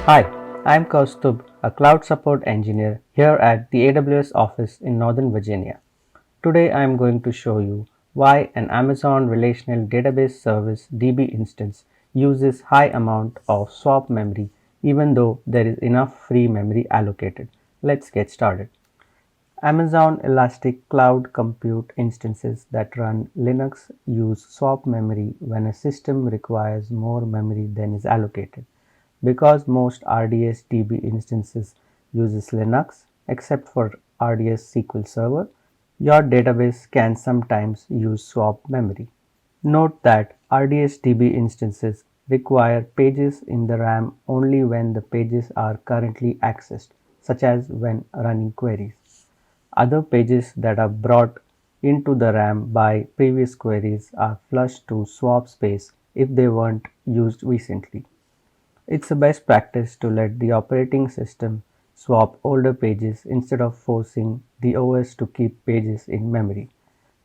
Hi, I'm Kaustubh, a cloud support engineer here at the AWS office in Northern Virginia. Today I'm going to show you why an Amazon Relational Database Service DB instance uses high amount of swap memory even though there is enough free memory allocated. Let's get started. Amazon Elastic Cloud Compute instances that run Linux use swap memory when a system requires more memory than is allocated. Because most RDS DB instances uses Linux, except for RDS SQL Server, your database can sometimes use swap memory. Note that RDS DB instances require pages in the RAM only when the pages are currently accessed, such as when running queries. Other pages that are brought into the RAM by previous queries are flushed to swap space if they weren't used recently. It's a best practice to let the operating system swap older pages instead of forcing the OS to keep pages in memory.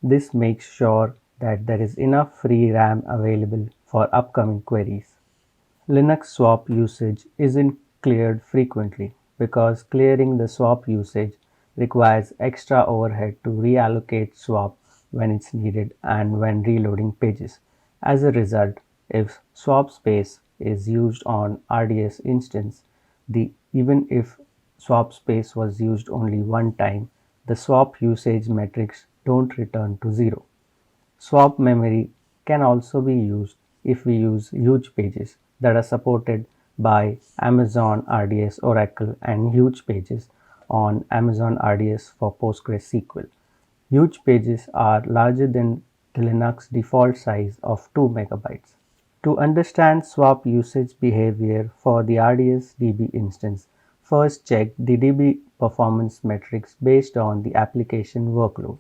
This makes sure that there is enough free RAM available for upcoming queries. Linux swap usage isn't cleared frequently because clearing the swap usage requires extra overhead to reallocate swap when it's needed and when reloading pages. As a result, if swap space is used on RDS instance, even if swap space was used only one time, the swap usage metrics don't return to zero. Swap memory can also be used if we use huge pages that are supported by Amazon RDS Oracle and huge pages on Amazon RDS for PostgreSQL. Huge pages are larger than the Linux default size of 2 megabytes. To understand swap usage behavior for the RDS DB instance, first check the DB performance metrics based on the application workload.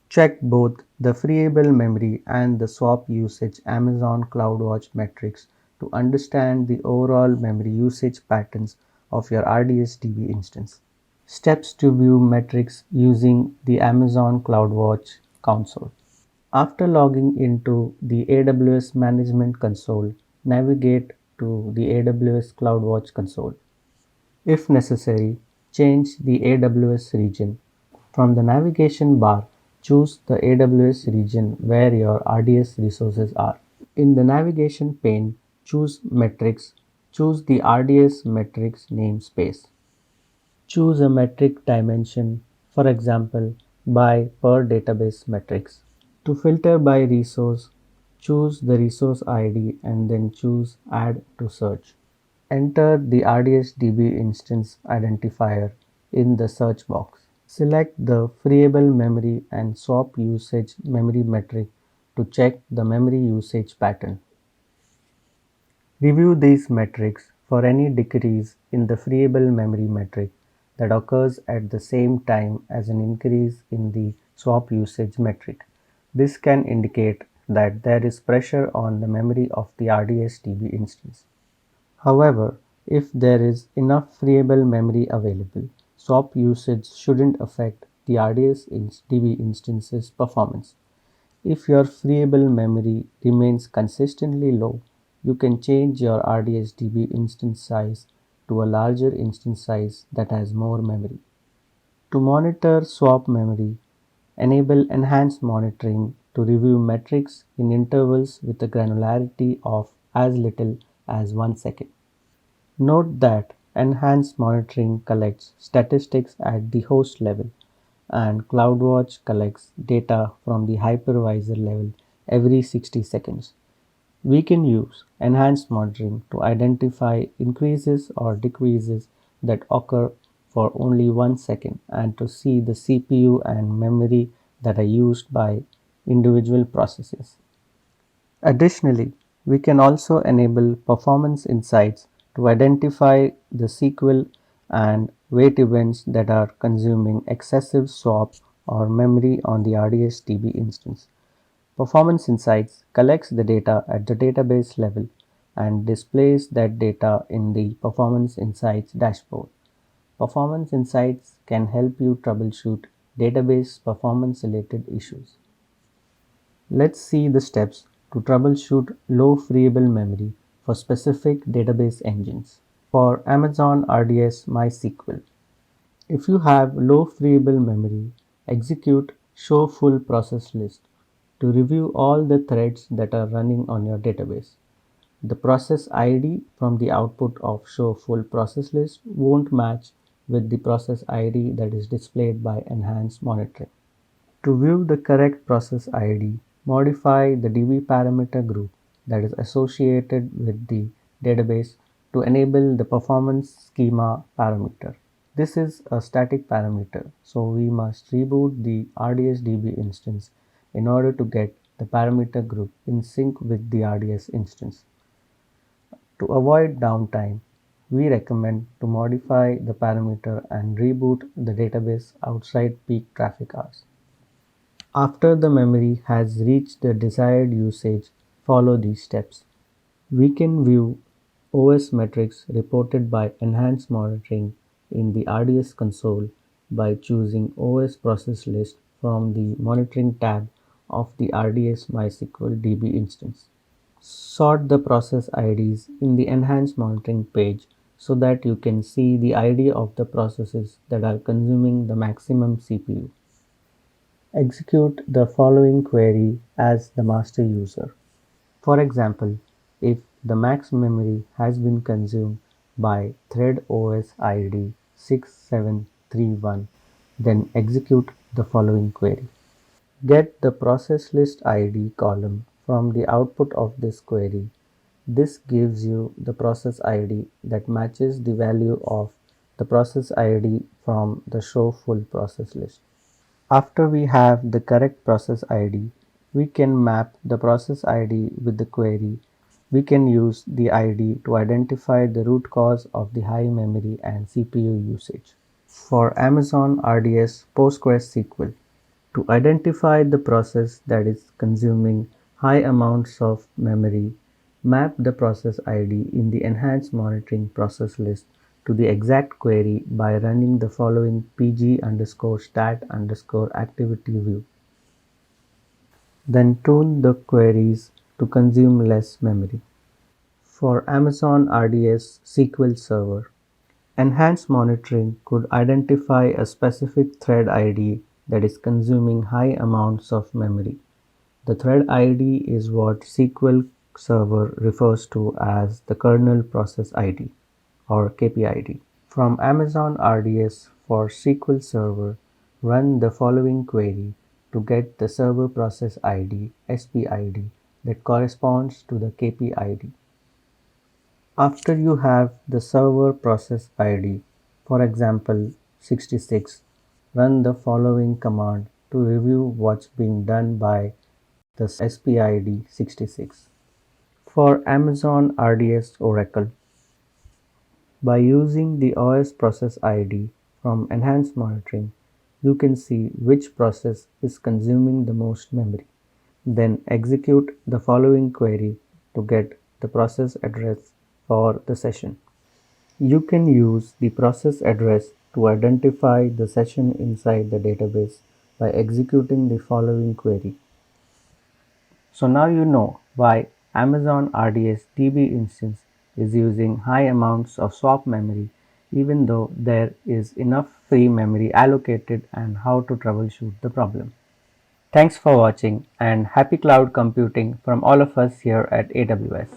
Check both the freeable memory and the swap usage Amazon CloudWatch metrics to understand the overall memory usage patterns of your RDS DB instance. Steps to view metrics using the Amazon CloudWatch console. After logging into the AWS Management Console, navigate to the AWS CloudWatch console. If necessary, change the AWS region. From the navigation bar, choose the AWS region where your RDS resources are. In the navigation pane, choose Metrics. Choose the RDS Metrics namespace. Choose a metric dimension, for example, by per database metrics. To filter by resource, choose the resource ID and then choose Add to Search. Enter the RDS-DB instance identifier in the search box. Select the freeable memory and swap usage memory metric to check the memory usage pattern. Review these metrics for any decrease in the freeable memory metric that occurs at the same time as an increase in the swap usage metric. This can indicate that there is pressure on the memory of the RDS-DB instance. However, if there is enough freeable memory available, swap usage shouldn't affect the RDS-DB instance's performance. If your freeable memory remains consistently low, you can change your RDS-DB instance size to a larger instance size that has more memory. To monitor swap memory, enable enhanced monitoring to review metrics in intervals with a granularity of as little as 1 second. Note that enhanced monitoring collects statistics at the host level, and CloudWatch collects data from the hypervisor level every 60 seconds. We can use enhanced monitoring to identify increases or decreases that occur for only 1 second and to see the CPU and memory that are used by individual processes. Additionally, we can also enable performance insights to identify the SQL and wait events that are consuming excessive swap or memory on the RDS-DB instance. Performance Insights collects the data at the database level and displays that data in the Performance Insights dashboard. Performance Insights can help you troubleshoot database performance related issues. Let's see the steps to troubleshoot low freeable memory for specific database engines. For Amazon RDS MySQL, if you have low freeable memory, execute show full process list to review all the threads that are running on your database. The process ID from the output of show full process list won't match with the process ID that is displayed by enhanced monitoring. To view the correct process ID, modify the DB parameter group that is associated with the database to enable the performance schema parameter. This is a static parameter, so we must reboot the RDS DB instance in order to get the parameter group in sync with the RDS instance. To avoid downtime, we recommend to modify the parameter and reboot the database outside peak traffic hours. After the memory has reached the desired usage, follow these steps. We can view OS metrics reported by enhanced monitoring in the RDS console by choosing OS process list from the monitoring tab of the RDS MySQL DB instance. Sort the process IDs in the enhanced monitoring page so that you can see the ID of the processes that are consuming the maximum CPU. Execute the following query as the master user. For example, if the max memory has been consumed by thread OS ID 6731, then execute the following query. Get the process list ID column from the output of this query. This gives you the process ID that matches the value of the process ID from the show full process list. After we have the correct process ID, we can map the process ID with the query. We can use the ID to identify the root cause of the high memory and CPU usage. For Amazon RDS PostgreSQL, to identify the process that is consuming high amounts of memory, map the process ID in the enhanced monitoring process list to the exact query by running the following pg_stat_activity view. Then tune the queries to consume less memory. For Amazon RDS SQL Server, enhanced monitoring could identify a specific thread ID that is consuming high amounts of memory. The thread ID is what SQL Server refers to as the kernel process ID or KPID. From Amazon RDS for SQL Server, run the following query to get the server process ID (SPID) that corresponds to the KPID. After you have the server process ID, for example 66, run the following command to review what's being done by the SPID 66. For Amazon RDS Oracle, by using the OS process ID from enhanced monitoring, you can see which process is consuming the most memory. Then execute the following query to get the process address for the session. You can use the process address to identify the session inside the database by executing the following query. So now you know why Amazon RDS DB instance is using high amounts of swap memory even though there is enough free memory allocated and how to troubleshoot the problem. Thanks for watching and happy cloud computing from all of us here at AWS.